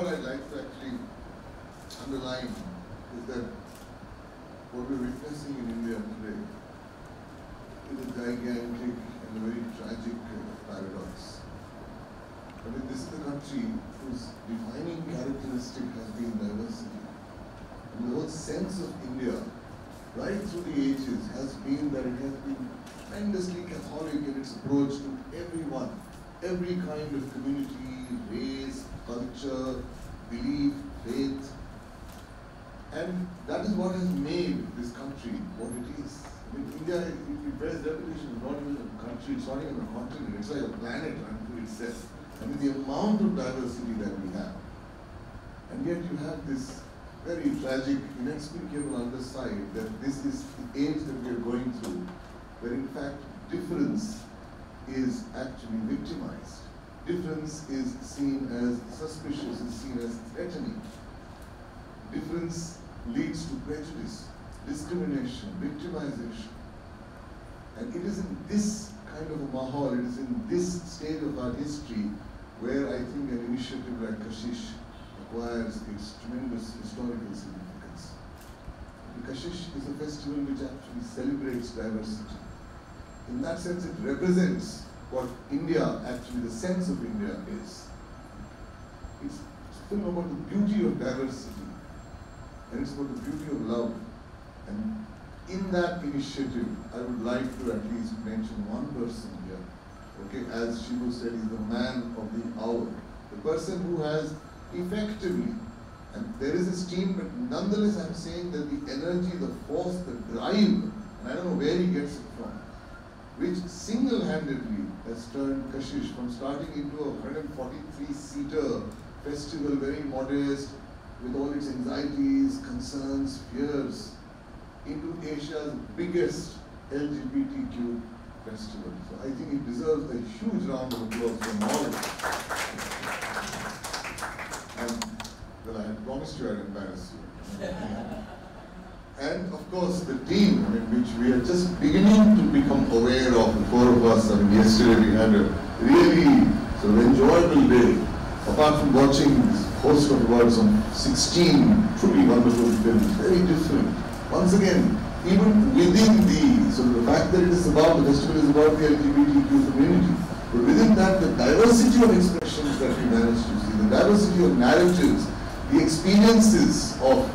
what I'd like to actually underline is that what we're witnessing in India today is a gigantic and a very tragic paradox. I mean, this is a country whose defining characteristic has been diversity. And the whole sense of India, right through the ages, has been that it has been tremendously Catholic in its approach to everyone, every kind of community, race, culture, belief, faith. And that is what has made this country what it is. I mean, India, it bears reputation, is not even a country, it's not even a continent, it's like a planet unto itself. I mean, the amount of diversity that we have. And yet you have this very tragic, inexplicable underside that this is the age that we are going through, where in fact difference is actually victimized. Difference is seen as suspicious, is seen as threatening. Difference leads to prejudice, discrimination, victimization. And it is in this kind of a mahal, it is in this stage of our history where I think an initiative like KASHISH acquires its tremendous historical significance. KASHISH is a festival which actually celebrates diversity. In that sense, it represents what India, actually the sense of India is. It's still about the beauty of diversity, and it's about the beauty of love. And in that initiative, I would like to at least mention one person here. Okay, as Shibu said, he's the man of the hour. The person who has effectively, and there is a team, but nonetheless I'm saying that the energy, the force, the drive, and I don't know where he gets it from, which single-handedly has turned KASHISH from starting into a 143-seater festival, very modest, with all its anxieties, concerns, fears, into Asia's biggest LGBTQ festival. So I think it deserves a huge round of applause from all of us. And, well, I had promised you I'd embarrass you. And of course the team, which we are just beginning to become aware of, the four of us. Yesterday we had a really sort of enjoyable day. Apart from watching this host of awards on 16 truly wonderful films, very different. Once again, even within the fact that it is about, the festival is about the LGBTQ community, but within that, the diversity of expressions that we managed to see, the diversity of narratives, the experiences of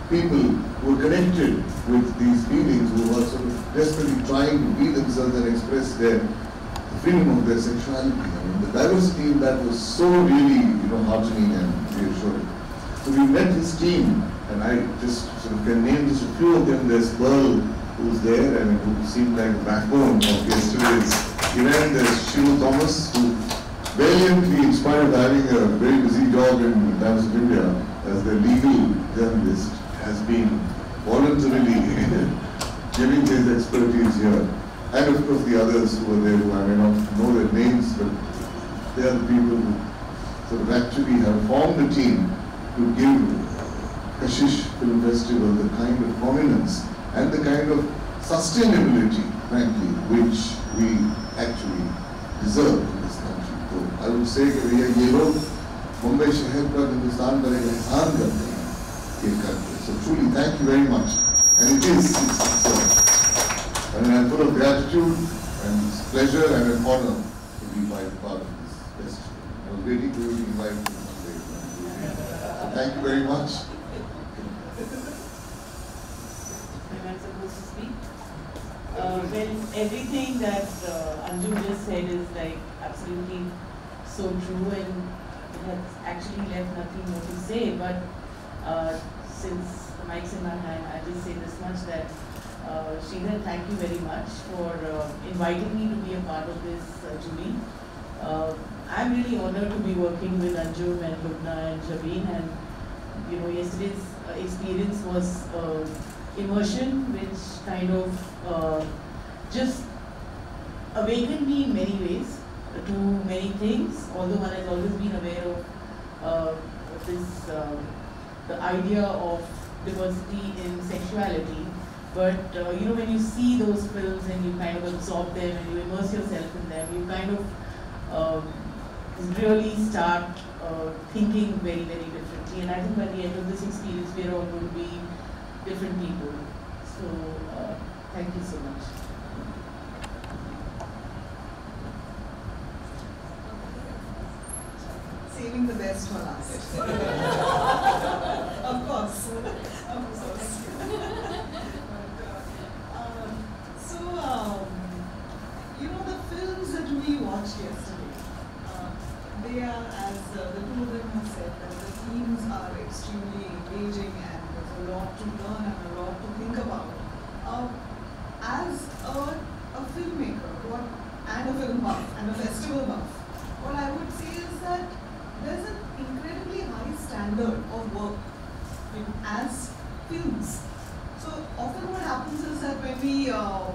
people who are connected with these feelings, who are sort of desperately trying to be themselves and express their freedom of their sexuality. The diversity in that was so really, heartening and reassuring. So we met his team, and I just sort of can name just a few of them. There's Pearl, who's there, and who seemed like the backbone of yesterday's event. There's Shivu Thomas, who valiantly, in spite of having a very busy job in Times of India, as the legal journalist, has been voluntarily giving his expertise here. And of course the others who are there, who I may not know their names, but they are the people who sort of actually have formed a team to give KASHISH Film Festival the kind of prominence and the kind of sustainability, frankly, which we actually deserve in this country. So I would say that we are Mumbai शहर पर हिंदुस्तान का एक एहसान करते हैं ये करके. So truly, thank you very much. And it is, I'm full of gratitude and it's a pleasure and an honor to be part of this festival. I was waiting to be invited to Mumbai. So thank you very much. Am I supposed to speak? Well, everything that Anju just said is like absolutely so true, and it has actually left nothing more to say. But since the mic's in my hand, I just say this much that Sridhar, thank you very much for inviting me to be a part of this jury. I'm really honored to be working with Anjum and Lubna and Shabeen, and yesterday's experience was immersion, which kind of just awakened me in many ways to many things, although one has always been aware of this, the idea of diversity in sexuality. But when you see those films and you kind of absorb them and you immerse yourself in them, you kind of really start thinking very, very differently. And I think by the end of this experience, we're all going to be different people. So thank you so much. Saving the best for last. Of course. The films that we watched yesterday, they are, as the two of them have said, that the themes are extremely engaging and there's a lot to learn and a lot to think about. As a filmmaker and a film buff and a festival buff, what I would say is that there's an incredibly high standard of work as films. So often what happens is that when we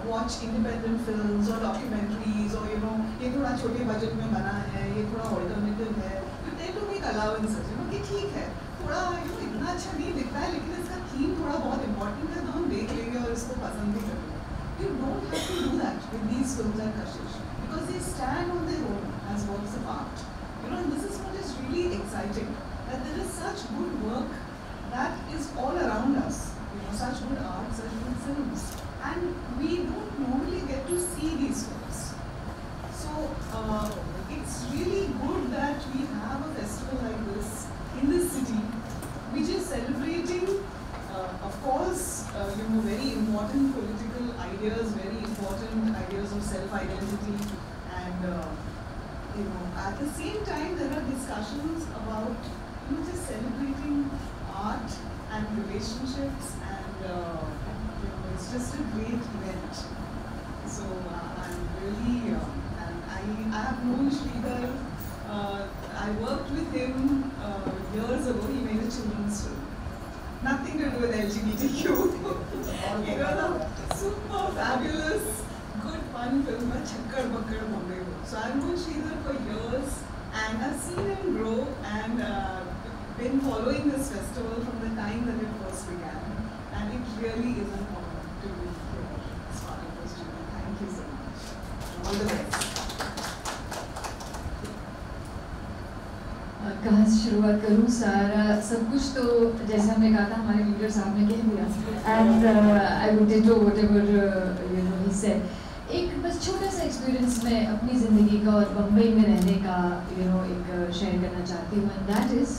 watch independent films or documentaries or ये थोड़ा छोटे budget में बना है, ये थोड़ा alternative है, you tend to make allowances, कि ठीक है, थोड़ा इतना अच्छा नहीं दिखता है लेकिन इसका theme थोड़ा बहुत important है तो हम देख लेंगे और इसको पसंद भी करेंगे. You don't have to do that with these films at Kashish because they stand on their own as works of art. And this is what is really exciting, that there is such good work that is all around us. Such good art, such good films. And we don't normally get to see these films. So it's really good that we have a festival like this in this city, which is celebrating, of course, very important political ideas, very important ideas of self-identity, and at the same time there are discussions about just celebrating art and relationships, and it's just a great event. So I'm really, and I have known Sridhar. I worked with him years ago. He made a children's film. Nothing to do with LGBTQ. It was a super fabulous, good fun film, Chakkar Bakkar Mumbai. So I've known Sridhar for years, and I've seen him grow and been following this festival from the time that it first began, and it really is an honor to be here as part of this journey. Thank you so much. All the best. कहाँ से शुरुआत करूँ? सारा सब कुछ तो जैसे हमने कहा था हमारे लीडर साहब ने कह दिया, and I would echo whatever he said. एक बस छोटा सा एक्सपीरियंस मैं अपनी ज़िंदगी का और बम्बई में रहने का एक शेयर करना चाहती हूँ, and that is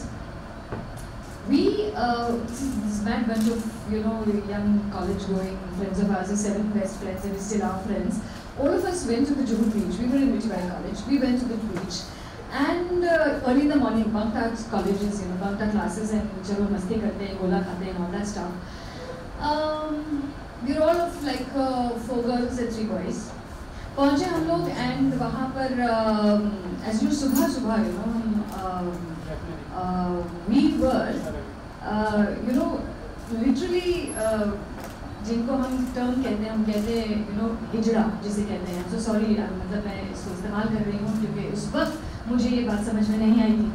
we this mad bunch of young college going friends of ours, 7 best friends, and we still are friends. All of us went to the Juhu beach. We were in Mumbai College. We went to the beach, and early in the morning, bunked our colleges, bunked our classes, and chalo masti karte hain, gola khate hain, all that stuff. We were all of like 4 girls and 3 boys. पहुंचे हम लोग, and वहाँ पर as you सुबह we were literally जिनको हम term कहते हैं, हम कहते हैं हिजड़ा जिसे कहते हैं. So sorry, मतलब मैं इसको इस्तेमाल कर रही हूँ क्योंकि उस वक्त मुझे ये बात समझ में नहीं आई थी.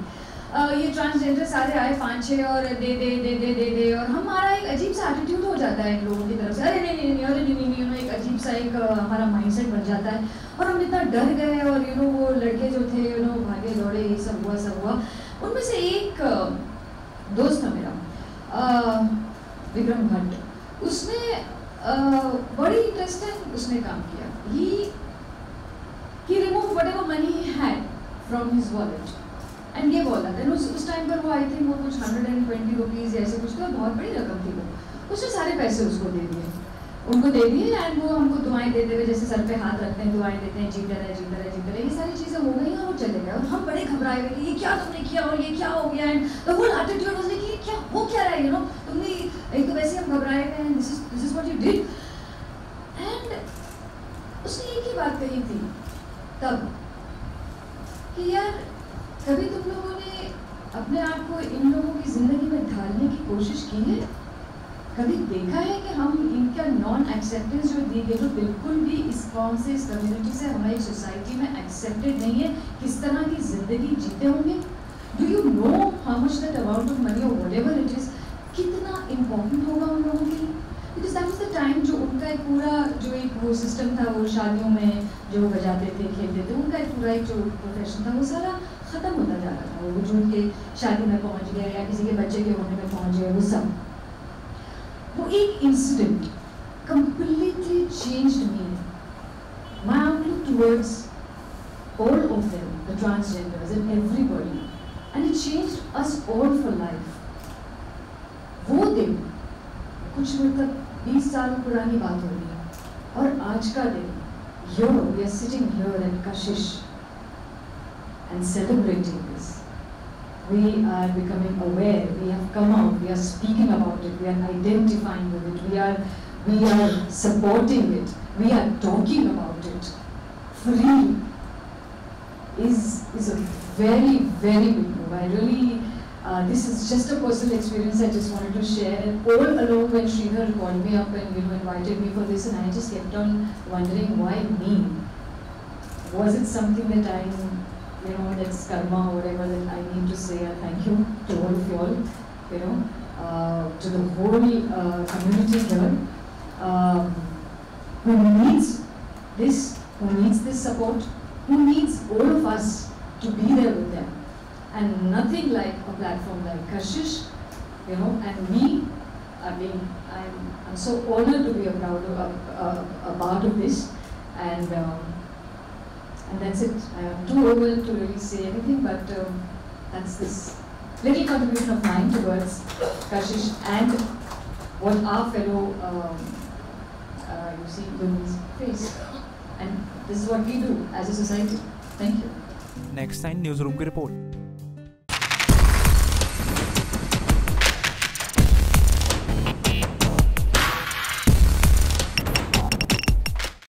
ये ट्रांसजेंडर सारे आए 5-6 और दे और हमारा एक अजीब सा एटीट्यूड हो जाता है इन लोगों की तरफ से. अरे नहीं, एक अजीब सा एक हमारा माइंडसेट बन जाता है, और हम इतना डर गए, और वो लड़के जो थे भागे दौड़े, ये सब हुआ. उनमें से एक दोस्त था मेरा, विक्रम भट्ट. उसने बड़ी इंटरेस्टिंग उसने काम किया. He removed whatever money he had from his wallet and gave all that. And उस टाइम पर वो I think वो कुछ 120 रुपीज़ ऐसे कुछ था, बहुत बड़ी रकम थी वो. उसने सारे पैसे उनको दे दिए, एंड वो हमको दुआएं देते हुए, जैसे सर पे हाथ रखते हैं, दुआएं देते हैं, जीते रहे. ये सारी चीज़ें हो गई और वो चले गए, और हम बड़े घबराए हुए कि ये क्या तुमने किया और ये क्या हो गया. And the whole attitude was like, ये क्या हो क्या रहा है, तुमने एक तो वैसे हम घबराए हुए हैं, this is what you did. And उसने एक ही बात कही थी तब कि यार कभी तुम लोगों ने अपने आप को इन लोगों की ज़िंदगी में ढालने की कोशिश की है? कभी देखा है कि हम इनका नॉन एक्सेप्टेंस जो दी गई, जो बिल्कुल भी इस कौन से इस कम्युनिटी से हमारी सोसाइटी में एक्सेप्टेड नहीं है, किस तरह की ज़िंदगी जीते होंगे? Do you know how much that amount of money और व्हाटएवर इट इज़ कितना इम्पोर्टेंट होगा उन लोगों के लिए? because that was the time जो उनका एक पूरा जो एक वो सिस्टम था वो शादियों में जो बजाते थे खेलते थे उनका एक पूरा एक जो प्रोफेशन था वो सारा ख़त्म होता जा रहा था वो जो उनके शादी में पहुंच गए या किसी के बच्चे के होने में पहुंच गए वो सब वो एक incident completely changed me, my outlook towards all of them, the transgenders and everybody, and it changed us all for life. वो दिन कुछ मतलब 20 साल पुरानी बात हो रही है और आज का दिन here we are sitting here at Kashish and celebrating this. We are becoming aware, we have come out, we are speaking about it, we are identifying with it, we are supporting it, we are talking about it. Free is a very, very big move. I really, this is just a personal experience I just wanted to share. And all along when Sridhar called me up and invited me for this, and I just kept on wondering, why me? Was it something that that's karma or whatever that I need to say a thank you to all of you all, to the whole community here, who needs this support, who needs all of us to be there with them. And nothing like a platform like Kashish, and me, I'm so honored to be a part of this, and that's it. I'm too overwhelmed to really say anything, but that's this little contribution of mine towards Kashish and what our fellow, women's face. And this is what we do as a society. Thank you. Next time, Newsroom की report.